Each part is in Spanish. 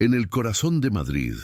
En el corazón de Madrid,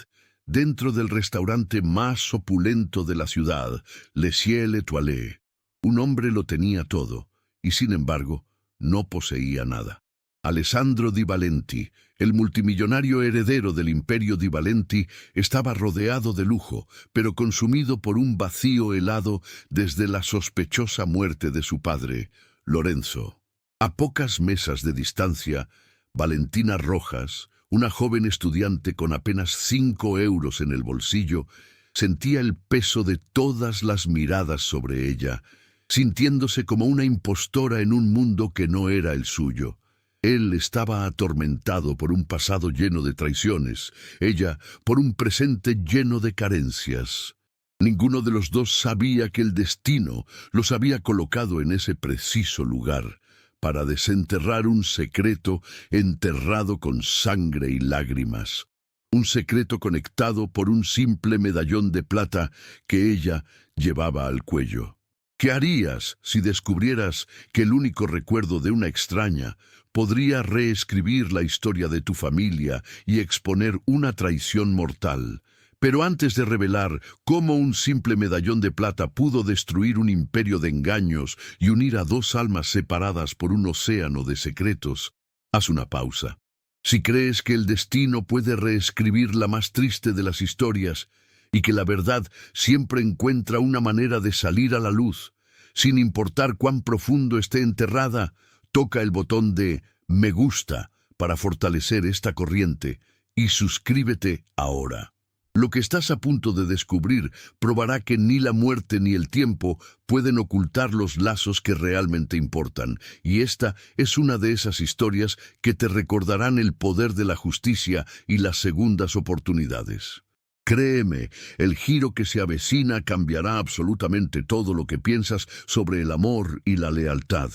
dentro del restaurante más opulento de la ciudad, Le Ciel Étoilé, un hombre lo tenía todo, y sin embargo, no poseía nada. Alessandro Di Valenti, el multimillonario heredero del imperio Di Valenti, estaba rodeado de lujo, pero consumido por un vacío helado desde la sospechosa muerte de su padre, Lorenzo. A pocas mesas de distancia, Valentina Rojas, una joven estudiante con apenas 5 euros en el bolsillo, sentía el peso de todas las miradas sobre ella, sintiéndose como una impostora en un mundo que no era el suyo. Él estaba atormentado por un pasado lleno de traiciones, ella por un presente lleno de carencias. Ninguno de los dos sabía que el destino los había colocado en ese preciso lugar, para desenterrar un secreto enterrado con sangre y lágrimas. Un secreto conectado por un simple medallón de plata que ella llevaba al cuello. ¿Qué harías si descubrieras que el único recuerdo de una extraña podría reescribir la historia de tu familia y exponer una traición mortal? Pero antes de revelar cómo un simple medallón de plata pudo destruir un imperio de engaños y unir a dos almas separadas por un océano de secretos, haz una pausa. Si crees que el destino puede reescribir la más triste de las historias y que la verdad siempre encuentra una manera de salir a la luz, sin importar cuán profundo esté enterrada, toca el botón de me gusta para fortalecer esta corriente y suscríbete ahora. Lo que estás a punto de descubrir probará que ni la muerte ni el tiempo pueden ocultar los lazos que realmente importan, y esta es una de esas historias que te recordarán el poder de la justicia y las segundas oportunidades. Créeme, el giro que se avecina cambiará absolutamente todo lo que piensas sobre el amor y la lealtad.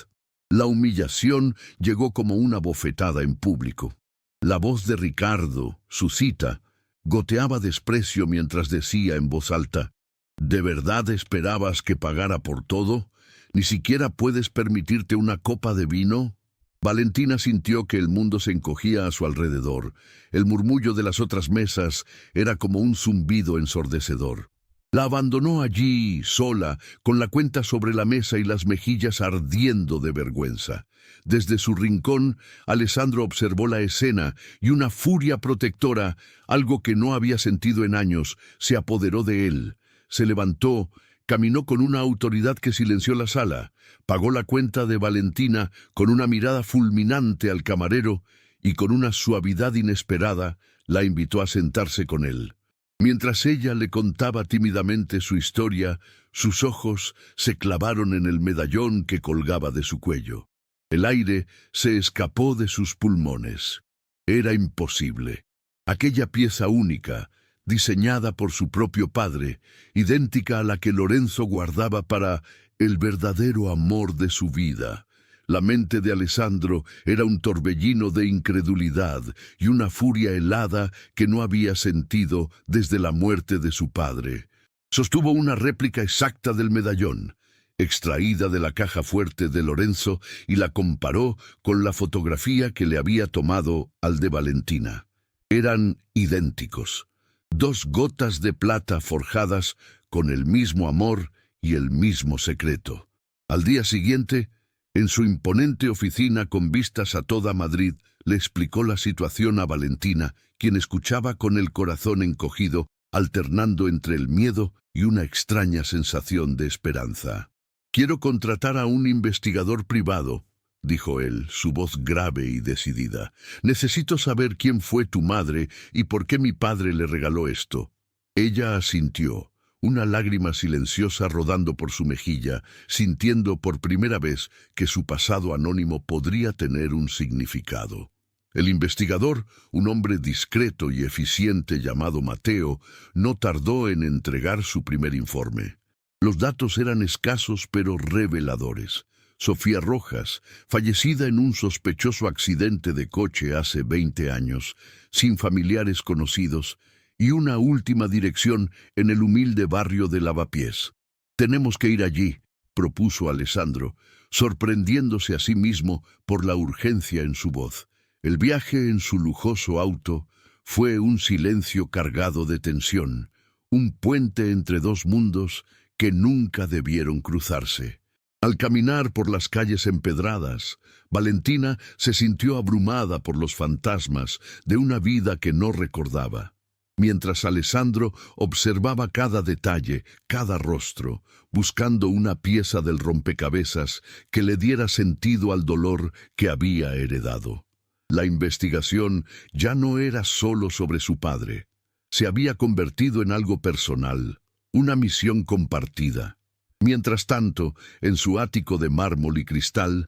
La humillación llegó como una bofetada en público. La voz de Ricardo, su cita, goteaba desprecio mientras decía en voz alta, ¿de verdad esperabas que pagara por todo? ¿Ni siquiera puedes permitirte una copa de vino? Valentina sintió que el mundo se encogía a su alrededor. El murmullo de las otras mesas era como un zumbido ensordecedor. La abandonó allí, sola, con la cuenta sobre la mesa y las mejillas ardiendo de vergüenza. Desde su rincón, Alessandro observó la escena y una furia protectora, algo que no había sentido en años, se apoderó de él. Se levantó, caminó con una autoridad que silenció la sala, pagó la cuenta de Valentina con una mirada fulminante al camarero y con una suavidad inesperada la invitó a sentarse con él. Mientras ella le contaba tímidamente su historia, sus ojos se clavaron en el medallón que colgaba de su cuello. El aire se escapó de sus pulmones. Era imposible. Aquella pieza única, diseñada por su propio padre, idéntica a la que Lorenzo guardaba para el verdadero amor de su vida. La mente de Alessandro era un torbellino de incredulidad y una furia helada que no había sentido desde la muerte de su padre. Sostuvo una réplica exacta del medallón, extraída de la caja fuerte de Lorenzo, y la comparó con la fotografía que le había tomado al de Valentina. Eran idénticos. 2 gotas de plata forjadas con el mismo amor y el mismo secreto. Al día siguiente, en su imponente oficina con vistas a toda Madrid, le explicó la situación a Valentina, quien escuchaba con el corazón encogido, alternando entre el miedo y una extraña sensación de esperanza. «Quiero contratar a un investigador privado», dijo él, su voz grave y decidida. «Necesito saber quién fue tu madre y por qué mi padre le regaló esto». Ella asintió, una lágrima silenciosa rodando por su mejilla, sintiendo por primera vez que su pasado anónimo podría tener un significado. El investigador, un hombre discreto y eficiente llamado Mateo, no tardó en entregar su primer informe. Los datos eran escasos pero reveladores. Sofía Rojas, fallecida en un sospechoso accidente de coche hace 20 años, sin familiares conocidos, y una última dirección en el humilde barrio de Lavapiés. «Tenemos que ir allí», propuso Alessandro, sorprendiéndose a sí mismo por la urgencia en su voz. El viaje en su lujoso auto fue un silencio cargado de tensión, un puente entre dos mundos que nunca debieron cruzarse. Al caminar por las calles empedradas, Valentina se sintió abrumada por los fantasmas de una vida que no recordaba. Mientras Alessandro observaba cada detalle, cada rostro, buscando una pieza del rompecabezas que le diera sentido al dolor que había heredado. La investigación ya no era solo sobre su padre. Se había convertido en algo personal, una misión compartida. Mientras tanto, en su ático de mármol y cristal,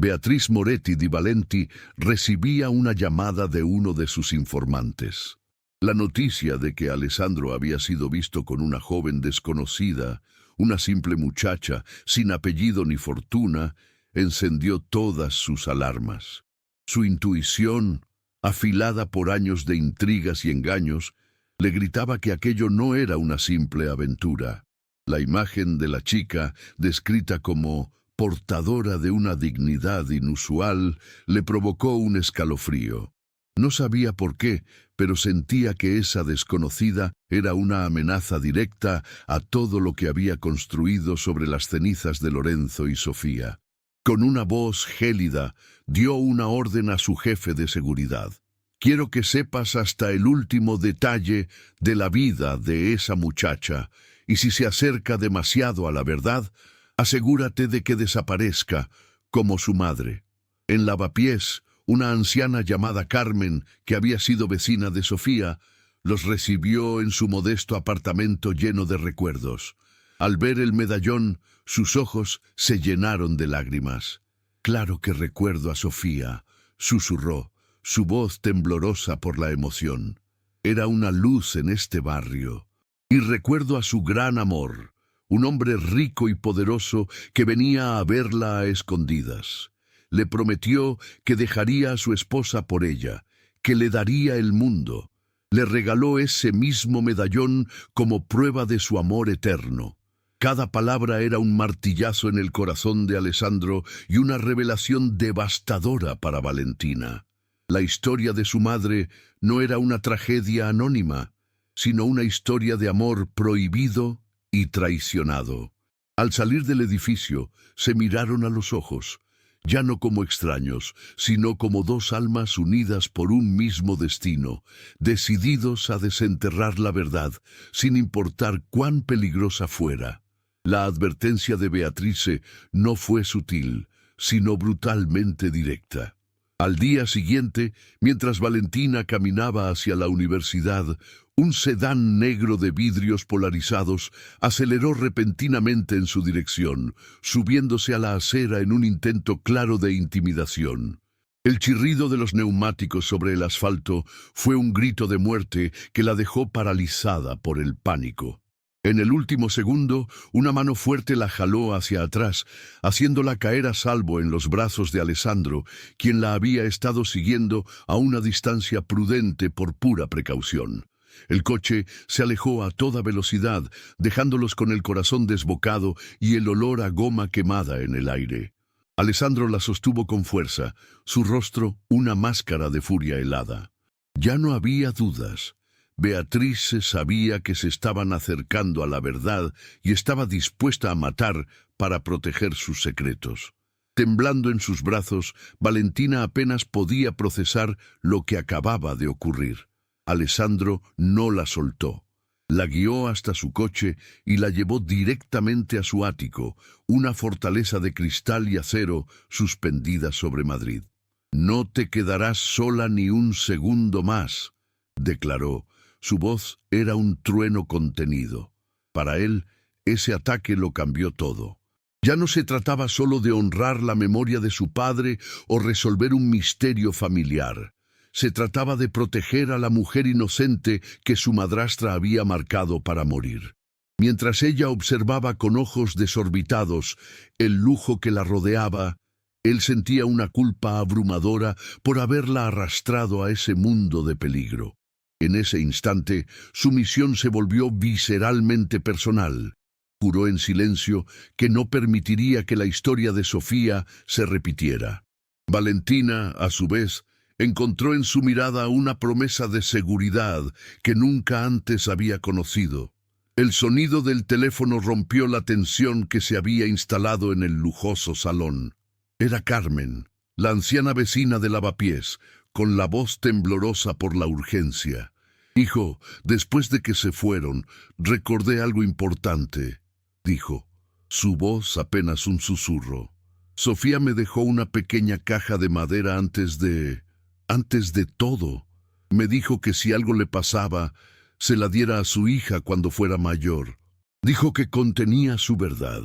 Beatriz Moretti di Valenti recibía una llamada de uno de sus informantes. La noticia de que Alessandro había sido visto con una joven desconocida, una simple muchacha, sin apellido ni fortuna, encendió todas sus alarmas. Su intuición, afilada por años de intrigas y engaños, le gritaba que aquello no era una simple aventura. La imagen de la chica, descrita como portadora de una dignidad inusual, le provocó un escalofrío. No sabía por qué, pero sentía que esa desconocida era una amenaza directa a todo lo que había construido sobre las cenizas de Lorenzo y Sofía. Con una voz gélida, dio una orden a su jefe de seguridad. «Quiero que sepas hasta el último detalle de la vida de esa muchacha, y si se acerca demasiado a la verdad, asegúrate de que desaparezca, como su madre». En Lavapiés, una anciana llamada Carmen, que había sido vecina de Sofía, los recibió en su modesto apartamento lleno de recuerdos. Al ver el medallón, sus ojos se llenaron de lágrimas. «Claro que recuerdo a Sofía», susurró, su voz temblorosa por la emoción. «Era una luz en este barrio. Y recuerdo a su gran amor, un hombre rico y poderoso que venía a verla a escondidas. Le prometió que dejaría a su esposa por ella, que le daría el mundo. Le regaló ese mismo medallón como prueba de su amor eterno. Cada palabra era un martillazo en el corazón de Alessandro y una revelación devastadora para Valentina. La historia de su madre no era una tragedia anónima, sino una historia de amor prohibido y traicionado. Al salir del edificio, se miraron a los ojos, ya no como extraños, sino como dos almas unidas por un mismo destino, decididos a desenterrar la verdad, sin importar cuán peligrosa fuera. La advertencia de Beatrice no fue sutil, sino brutalmente directa. Al día siguiente, mientras Valentina caminaba hacia la universidad, un sedán negro de vidrios polarizados aceleró repentinamente en su dirección, subiéndose a la acera en un intento claro de intimidación. El chirrido de los neumáticos sobre el asfalto fue un grito de muerte que la dejó paralizada por el pánico. En el último segundo, una mano fuerte la jaló hacia atrás, haciéndola caer a salvo en los brazos de Alessandro, quien la había estado siguiendo a una distancia prudente por pura precaución. El coche se alejó a toda velocidad, dejándolos con el corazón desbocado y el olor a goma quemada en el aire. Alessandro la sostuvo con fuerza, su rostro una máscara de furia helada. Ya no había dudas. Beatrice sabía que se estaban acercando a la verdad y estaba dispuesta a matar para proteger sus secretos. Temblando en sus brazos, Valentina apenas podía procesar lo que acababa de ocurrir. Alessandro no la soltó. La guió hasta su coche y la llevó directamente a su ático, una fortaleza de cristal y acero suspendida sobre Madrid. «No te quedarás sola ni un segundo más», declaró. Su voz era un trueno contenido. Para él, ese ataque lo cambió todo. Ya no se trataba solo de honrar la memoria de su padre o resolver un misterio familiar. Se trataba de proteger a la mujer inocente que su madrastra había marcado para morir. Mientras ella observaba con ojos desorbitados el lujo que la rodeaba, él sentía una culpa abrumadora por haberla arrastrado a ese mundo de peligro. En ese instante, su misión se volvió visceralmente personal. Juró en silencio que no permitiría que la historia de Sofía se repitiera. Valentina, a su vez, Encontró en su mirada una promesa de seguridad que nunca antes había conocido. El sonido del teléfono rompió la tensión que se había instalado en el lujoso salón. Era Carmen, la anciana vecina de Lavapiés, con la voz temblorosa por la urgencia. «Hijo, después de que se fueron, recordé algo importante», dijo. Su voz apenas un susurro. «Sofía me dejó una pequeña caja de madera antes de todo. Me dijo que si algo le pasaba, se la diera a su hija cuando fuera mayor. Dijo que contenía su verdad».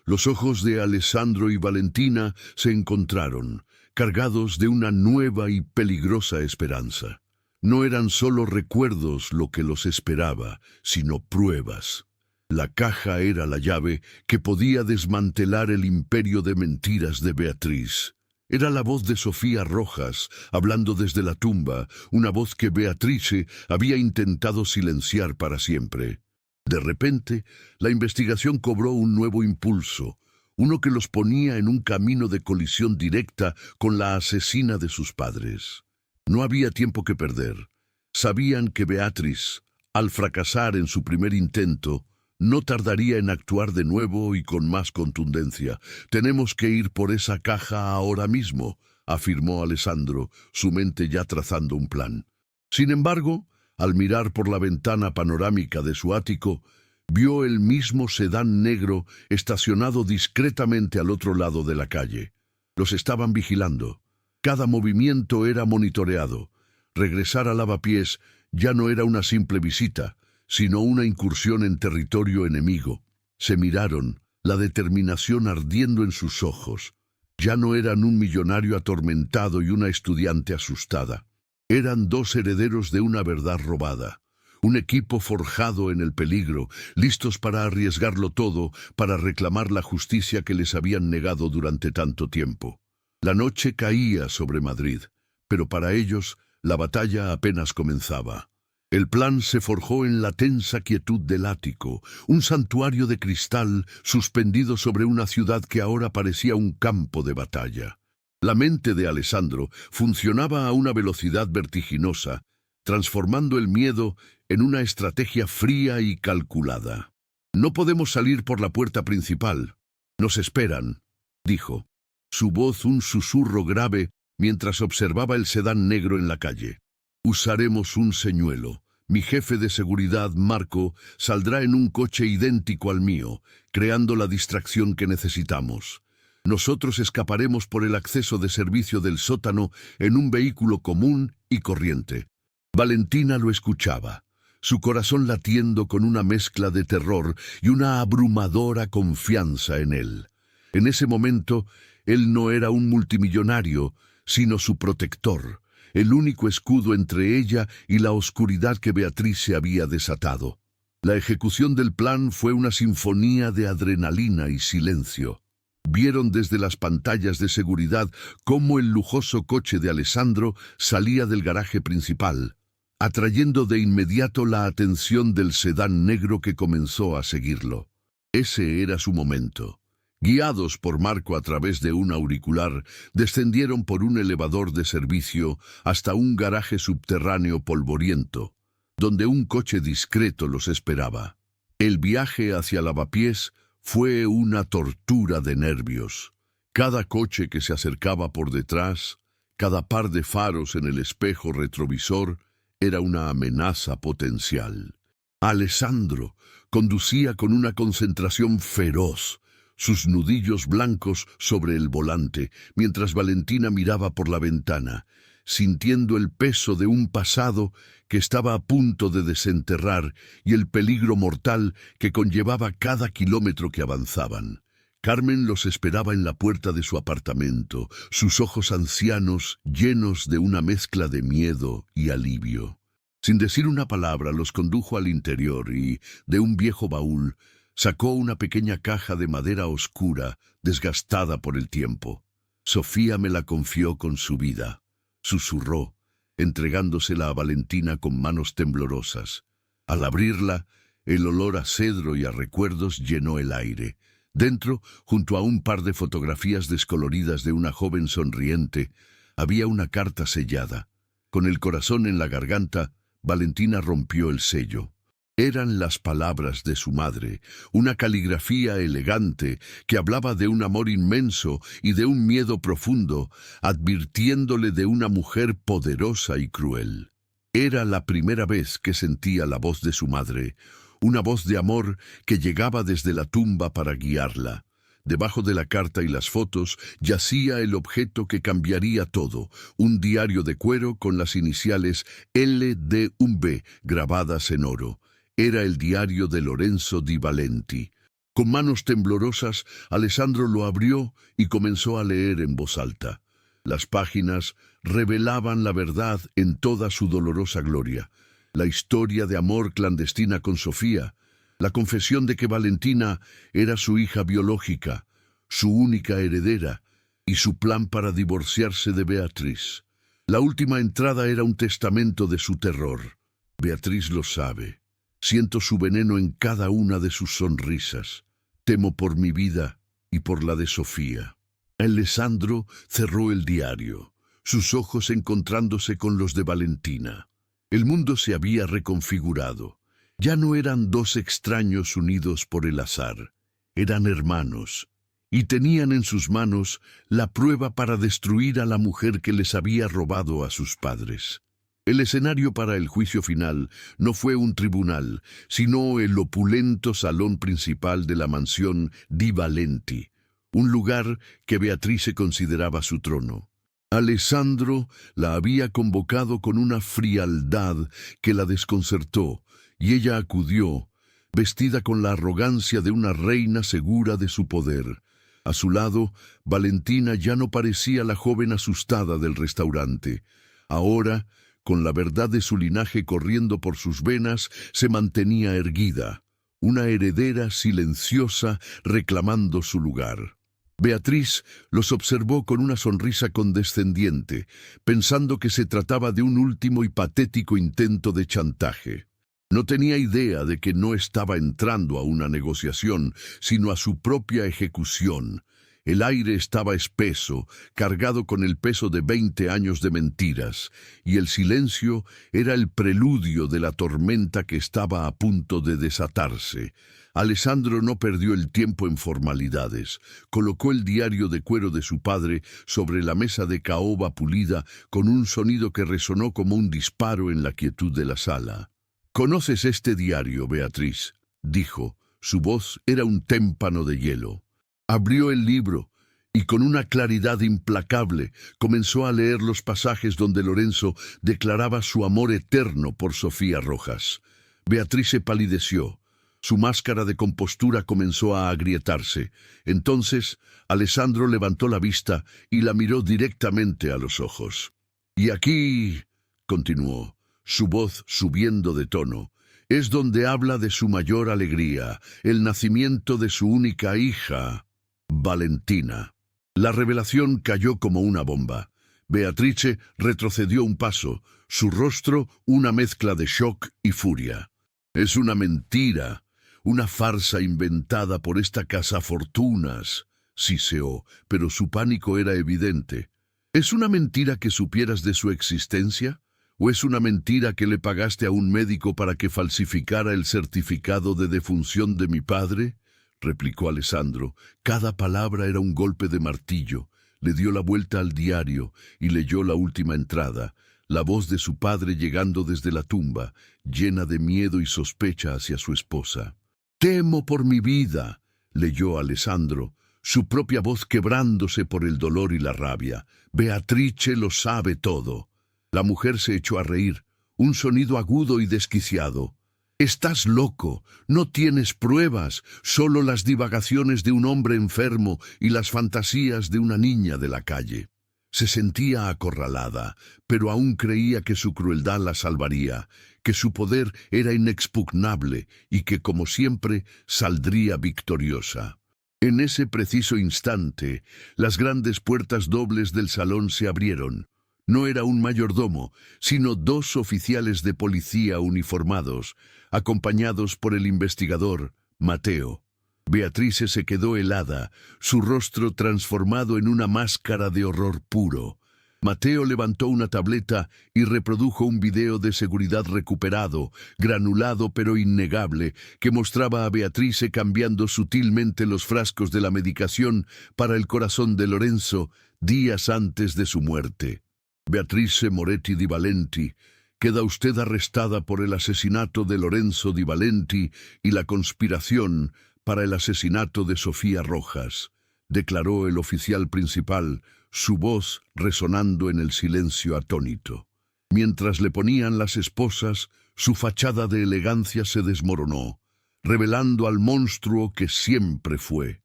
Los ojos de Alessandro y Valentina se encontraron, cargados de una nueva y peligrosa esperanza. No eran solo recuerdos lo que los esperaba, sino pruebas. La caja era la llave que podía desmantelar el imperio de mentiras de Beatriz. Era la voz de Sofía Rojas, hablando desde la tumba, una voz que Beatrice había intentado silenciar para siempre. De repente, la investigación cobró un nuevo impulso, uno que los ponía en un camino de colisión directa con la asesina de sus padres. No había tiempo que perder. Sabían que Beatriz, al fracasar en su primer intento, no tardaría en actuar de nuevo y con más contundencia. «Tenemos que ir por esa caja ahora mismo», afirmó Alessandro, su mente ya trazando un plan. Sin embargo, al mirar por la ventana panorámica de su ático, vio el mismo sedán negro estacionado discretamente al otro lado de la calle. Los estaban vigilando. Cada movimiento era monitoreado. Regresar a Lavapiés ya no era una simple visita, sino una incursión en territorio enemigo. Se miraron, la determinación ardiendo en sus ojos. Ya no eran un millonario atormentado y una estudiante asustada. Eran dos herederos de una verdad robada. Un equipo forjado en el peligro, listos para arriesgarlo todo, para reclamar la justicia que les habían negado durante tanto tiempo. La noche caía sobre Madrid, pero para ellos la batalla apenas comenzaba. El plan se forjó en la tensa quietud del ático, un santuario de cristal suspendido sobre una ciudad que ahora parecía un campo de batalla. La mente de Alessandro funcionaba a una velocidad vertiginosa, transformando el miedo en una estrategia fría y calculada. «No podemos salir por la puerta principal. Nos esperan», dijo. Su voz un susurro grave mientras observaba el sedán negro en la calle. «Usaremos un señuelo. Mi jefe de seguridad, Marco, saldrá en un coche idéntico al mío, creando la distracción que necesitamos. Nosotros escaparemos por el acceso de servicio del sótano en un vehículo común y corriente». Valentina lo escuchaba, su corazón latiendo con una mezcla de terror y una abrumadora confianza en él. En ese momento, él no era un multimillonario, sino su protector, el único escudo entre ella y la oscuridad que Beatriz se había desatado. La ejecución del plan fue una sinfonía de adrenalina y silencio. Vieron desde las pantallas de seguridad cómo el lujoso coche de Alessandro salía del garaje principal, atrayendo de inmediato la atención del sedán negro que comenzó a seguirlo. Ese era su momento. Guiados por Marco a través de un auricular, descendieron por un elevador de servicio hasta un garaje subterráneo polvoriento, donde un coche discreto los esperaba. El viaje hacia Lavapiés fue una tortura de nervios. Cada coche que se acercaba por detrás, cada par de faros en el espejo retrovisor, era una amenaza potencial. Alessandro conducía con una concentración feroz, sus nudillos blancos sobre el volante, mientras Valentina miraba por la ventana, sintiendo el peso de un pasado que estaba a punto de desenterrar y el peligro mortal que conllevaba cada kilómetro que avanzaban. Carmen los esperaba en la puerta de su apartamento, sus ojos ancianos llenos de una mezcla de miedo y alivio. Sin decir una palabra, los condujo al interior y, de un viejo baúl, sacó una pequeña caja de madera oscura, desgastada por el tiempo. «Sofía me la confió con su vida», susurró, entregándosela a Valentina con manos temblorosas. Al abrirla, el olor a cedro y a recuerdos llenó el aire. Dentro, junto a un par de fotografías descoloridas de una joven sonriente, Había una carta sellada. Con el corazón en la garganta, Valentina rompió el sello. Eran las palabras de su madre, una caligrafía elegante que hablaba de un amor inmenso y de un miedo profundo, advirtiéndole de una mujer poderosa y cruel. Era la primera vez que sentía la voz de su madre, una voz de amor que llegaba desde la tumba para guiarla. Debajo de la carta y las fotos yacía el objeto que cambiaría todo, un diario de cuero con las iniciales LDV grabadas en oro. Era el diario de Lorenzo Di Valenti. Con manos temblorosas, Alessandro lo abrió y comenzó a leer en voz alta. Las páginas revelaban la verdad en toda su dolorosa gloria. La historia de amor clandestina con Sofía, la confesión de que Valentina era su hija biológica, su única heredera, y su plan para divorciarse de Beatriz. La última entrada era un testamento de su terror. Beatriz lo sabe. Siento su veneno en cada una de sus sonrisas. Temo por mi vida y por la de Sofía. Alessandro cerró el diario, sus ojos encontrándose con los de Valentina. El mundo se había reconfigurado. Ya no eran dos extraños unidos por el azar. Eran hermanos, y tenían en sus manos la prueba para destruir a la mujer que les había robado a sus padres. El escenario para el juicio final no fue un tribunal, sino el opulento salón principal de la mansión Di Valenti, un lugar que Beatrice consideraba su trono. Alessandro la había convocado con una frialdad que la desconcertó, y ella acudió, vestida con la arrogancia de una reina segura de su poder. A su lado, Valentina ya no parecía la joven asustada del restaurante. Ahora, con la verdad de su linaje corriendo por sus venas, se mantenía erguida, una heredera silenciosa reclamando su lugar. Beatriz los observó con una sonrisa condescendiente, pensando que se trataba de un último y patético intento de chantaje. No tenía idea de que no estaba entrando a una negociación, sino a su propia ejecución. El aire estaba espeso, cargado con el peso de 20 años de mentiras, y el silencio era el preludio de la tormenta que estaba a punto de desatarse. Alessandro no perdió el tiempo en formalidades. Colocó el diario de cuero de su padre sobre la mesa de caoba pulida con un sonido que resonó como un disparo en la quietud de la sala. «¿Conoces este diario, Beatriz?», dijo. Su voz era un témpano de hielo. Abrió el libro y con una claridad implacable comenzó a leer los pasajes donde Lorenzo declaraba su amor eterno por Sofía Rojas. Beatriz se palideció. Su máscara de compostura comenzó a agrietarse. Entonces, Alessandro levantó la vista y la miró directamente a los ojos. «Y aquí», continuó, su voz subiendo de tono, «es donde habla de su mayor alegría, el nacimiento de su única hija, Valentina». La revelación cayó como una bomba. Beatrice retrocedió un paso, su rostro una mezcla de shock y furia. «Es una mentira, una farsa inventada por esta cazafortunas», siseó, pero su pánico era evidente. «¿Es una mentira que supieras de su existencia? ¿O es una mentira que le pagaste a un médico para que falsificara el certificado de defunción de mi padre?», replicó Alessandro. Cada palabra era un golpe de martillo. Le dio la vuelta al diario y leyó la última entrada, la voz de su padre llegando desde la tumba, llena de miedo y sospecha hacia su esposa. «Temo por mi vida», leyó Alessandro, su propia voz quebrándose por el dolor y la rabia. «Beatrice lo sabe todo». La mujer se echó a reír, un sonido agudo y desquiciado. «Estás loco, no tienes pruebas, solo las divagaciones de un hombre enfermo y las fantasías de una niña de la calle». Se sentía acorralada, pero aún creía que su crueldad la salvaría, que su poder era inexpugnable y que, como siempre, saldría victoriosa. En ese preciso instante, las grandes puertas dobles del salón se abrieron. No era un mayordomo, sino dos oficiales de policía uniformados, acompañados por el investigador, Mateo. Beatrice se quedó helada, su rostro transformado en una máscara de horror puro. Mateo levantó una tableta y reprodujo un video de seguridad recuperado, granulado pero innegable, que mostraba a Beatrice cambiando sutilmente los frascos de la medicación para el corazón de Lorenzo días antes de su muerte. Beatrice Moretti Di Valenti, queda usted arrestada por el asesinato de Lorenzo Di Valenti y la conspiración para el asesinato de Sofía Rojas, declaró el oficial principal, su voz resonando en el silencio atónito. Mientras le ponían las esposas, su fachada de elegancia se desmoronó, revelando al monstruo que siempre fue.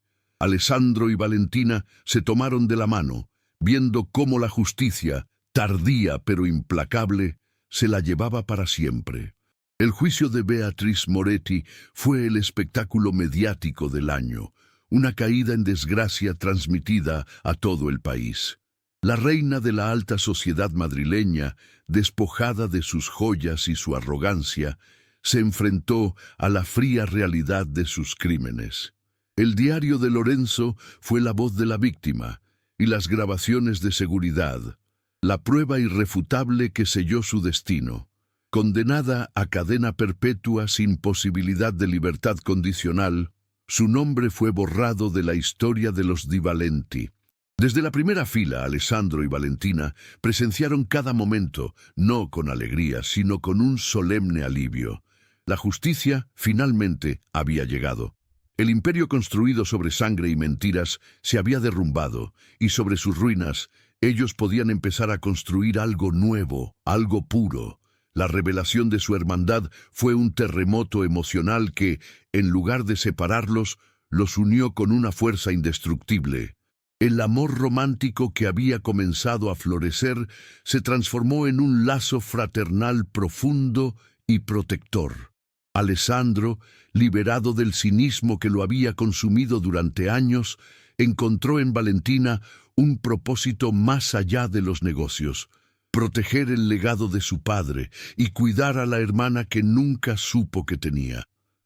Alessandro y Valentina se tomaron de la mano, viendo cómo la justicia, tardía pero implacable, se la llevaba para siempre. El juicio de Beatriz Moretti fue el espectáculo mediático del año, una caída en desgracia transmitida a todo el país. La reina de la alta sociedad madrileña, despojada de sus joyas y su arrogancia, se enfrentó a la fría realidad de sus crímenes. El diario de Lorenzo fue la voz de la víctima, y las grabaciones de seguridad, la prueba irrefutable que selló su destino. Condenada a cadena perpetua sin posibilidad de libertad condicional, su nombre fue borrado de la historia de los Di Valenti. Desde la primera fila, Alessandro y Valentina presenciaron cada momento, no con alegría, sino con un solemne alivio. La justicia finalmente había llegado. El imperio construido sobre sangre y mentiras se había derrumbado, y sobre sus ruinas ellos podían empezar a construir algo nuevo, algo puro. La revelación de su hermandad fue un terremoto emocional que, en lugar de separarlos, los unió con una fuerza indestructible. El amor romántico que había comenzado a florecer se transformó en un lazo fraternal profundo y protector. Alessandro, liberado del cinismo que lo había consumido durante años, encontró en Valentina un propósito más allá de los negocios: proteger el legado de su padre y cuidar a la hermana que nunca supo que tenía.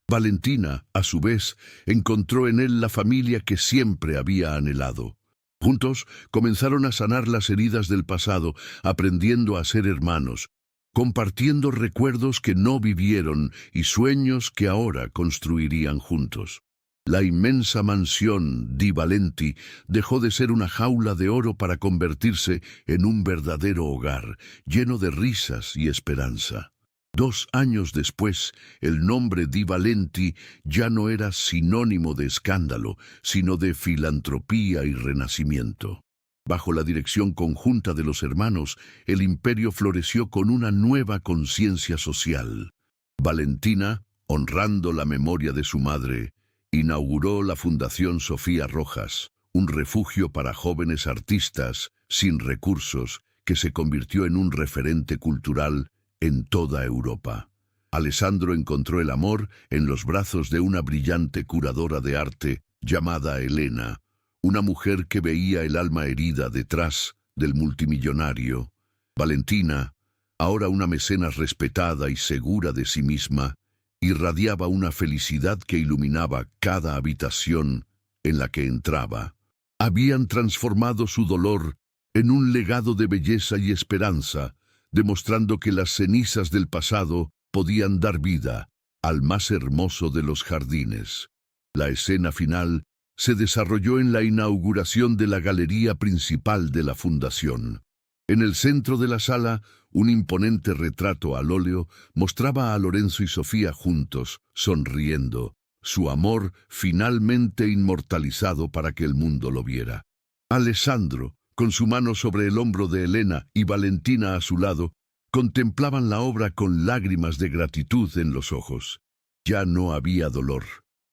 Valentina, a su vez, encontró en él la familia que siempre había anhelado. Juntos comenzaron a sanar las heridas del pasado, aprendiendo a ser hermanos, compartiendo recuerdos que no vivieron y sueños que ahora construirían juntos. La inmensa mansión Di Valenti dejó de ser una jaula de oro para convertirse en un verdadero hogar, lleno de risas y esperanza. 2 años después, el nombre Di Valenti ya no era sinónimo de escándalo, sino de filantropía y renacimiento. Bajo la dirección conjunta de los hermanos, el imperio floreció con una nueva conciencia social. Valentina, honrando la memoria de su madre, inauguró la Fundación Sofía Rojas, un refugio para jóvenes artistas sin recursos que se convirtió en un referente cultural en toda Europa. Alessandro encontró el amor en los brazos de una brillante curadora de arte llamada Elena, una mujer que veía el alma herida detrás del multimillonario. Valentina, ahora una mecenas respetada y segura de sí misma, irradiaba una felicidad que iluminaba cada habitación en la que entraba. Habían transformado su dolor en un legado de belleza y esperanza, demostrando que las cenizas del pasado podían dar vida al más hermoso de los jardines. La escena final se desarrolló en la inauguración de la galería principal de la fundación. En el centro de la sala, un imponente retrato al óleo mostraba a Lorenzo y Sofía juntos, sonriendo, su amor finalmente inmortalizado para que el mundo lo viera. Alessandro, con su mano sobre el hombro de Elena y Valentina a su lado, contemplaban la obra con lágrimas de gratitud en los ojos. Ya no había dolor,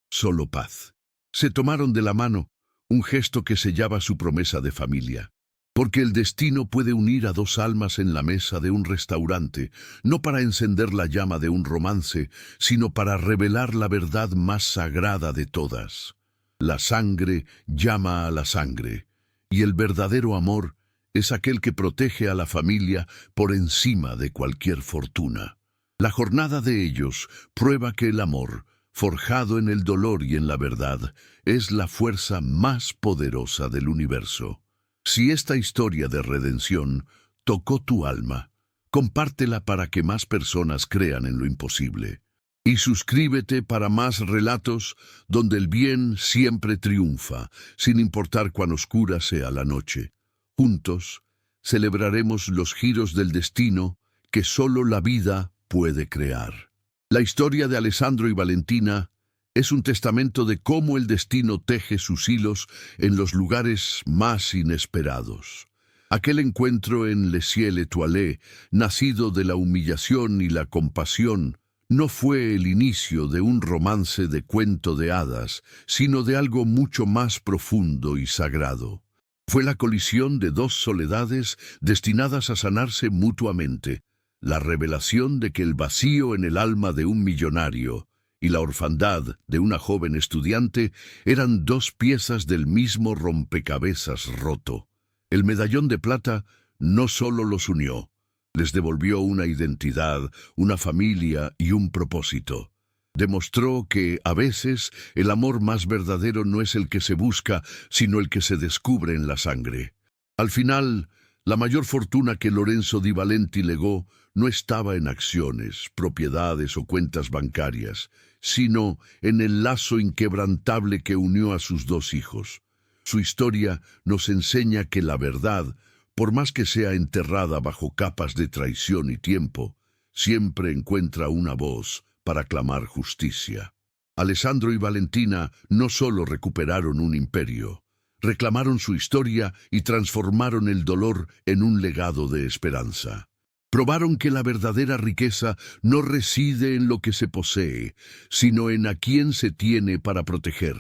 solo paz. Se tomaron de la mano, un gesto que sellaba su promesa de familia. Porque el destino puede unir a 2 almas en la mesa de un restaurante, no para encender la llama de un romance, sino para revelar la verdad más sagrada de todas. La sangre llama a la sangre, y el verdadero amor es aquel que protege a la familia por encima de cualquier fortuna. La jornada de ellos prueba que el amor, forjado en el dolor y en la verdad, es la fuerza más poderosa del universo. Si esta historia de redención tocó tu alma, compártela para que más personas crean en lo imposible. Y suscríbete para más relatos donde el bien siempre triunfa, sin importar cuán oscura sea la noche. Juntos, celebraremos los giros del destino que solo la vida puede crear. La historia de Alessandro y Valentina es un testamento de cómo el destino teje sus hilos en los lugares más inesperados. Aquel encuentro en Les Cieux Étoilés, nacido de la humillación y la compasión, no fue el inicio de un romance de cuento de hadas, sino de algo mucho más profundo y sagrado. Fue la colisión de dos soledades destinadas a sanarse mutuamente, la revelación de que el vacío en el alma de un millonario y la orfandad de una joven estudiante eran dos piezas del mismo rompecabezas roto. El medallón de plata no solo los unió, les devolvió una identidad, una familia y un propósito. Demostró que, a veces, el amor más verdadero no es el que se busca, sino el que se descubre en la sangre. Al final, la mayor fortuna que Lorenzo Di Valenti legó no estaba en acciones, propiedades o cuentas bancarias, sino en el lazo inquebrantable que unió a sus dos hijos. Su historia nos enseña que la verdad, por más que sea enterrada bajo capas de traición y tiempo, siempre encuentra una voz para clamar justicia. Alessandro y Valentina no solo recuperaron un imperio, reclamaron su historia y transformaron el dolor en un legado de esperanza. Probaron que la verdadera riqueza no reside en lo que se posee, sino en a quien se tiene para proteger.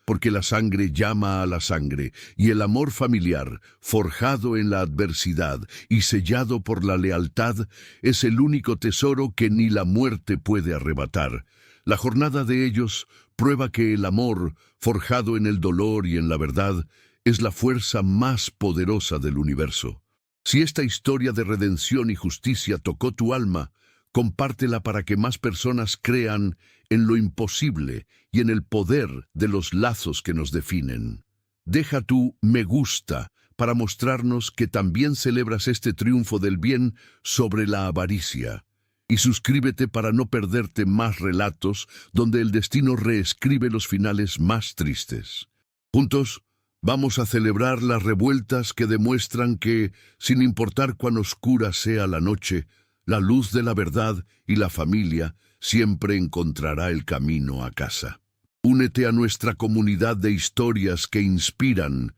Porque la sangre llama a la sangre, y el amor familiar, forjado en la adversidad y sellado por la lealtad, es el único tesoro que ni la muerte puede arrebatar. La jornada de ellos prueba que el amor, forjado en el dolor y en la verdad, es la fuerza más poderosa del universo. Si esta historia de redención y justicia tocó tu alma, compártela para que más personas crean en lo imposible y en el poder de los lazos que nos definen. Deja tu me gusta para mostrarnos que también celebras este triunfo del bien sobre la avaricia. Y suscríbete para no perderte más relatos donde el destino reescribe los finales más tristes. Juntos, vamos a celebrar las revueltas que demuestran que, sin importar cuán oscura sea la noche, la luz de la verdad y la familia siempre encontrará el camino a casa. Únete a nuestra comunidad de historias que inspiran